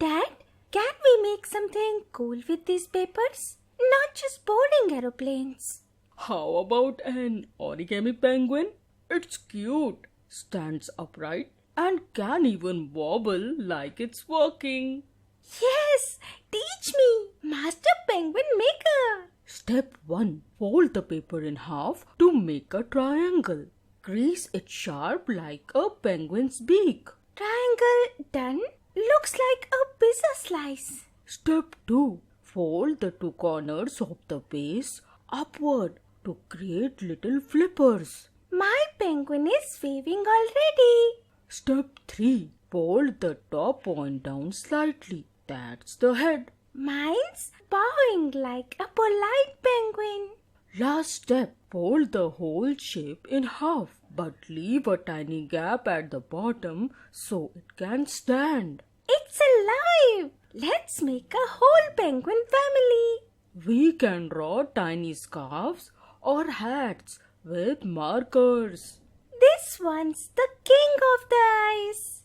Dad, can we make something cool with these papers? Not just boarding aeroplanes. How about an origami penguin? It's cute, stands upright, and can even wobble like it's working. Yes, teach me, Master Penguin Maker. Step 1. Fold the paper in half to make a triangle. Crease it sharp like a penguin's beak. Triangle done. Looks like a pizza slice. Step 2. Fold the two corners of the base upward to create little flippers. My penguin is waving already. Step 3. Fold the top point down slightly. That's the head. Mine's bowing like a polite penguin. Last step. Fold the whole shape in half, but leave a tiny gap at the bottom so it can stand. It's alive! Let's make a whole penguin family. We can draw tiny scarves or hats with markers. This one's the king of the ice.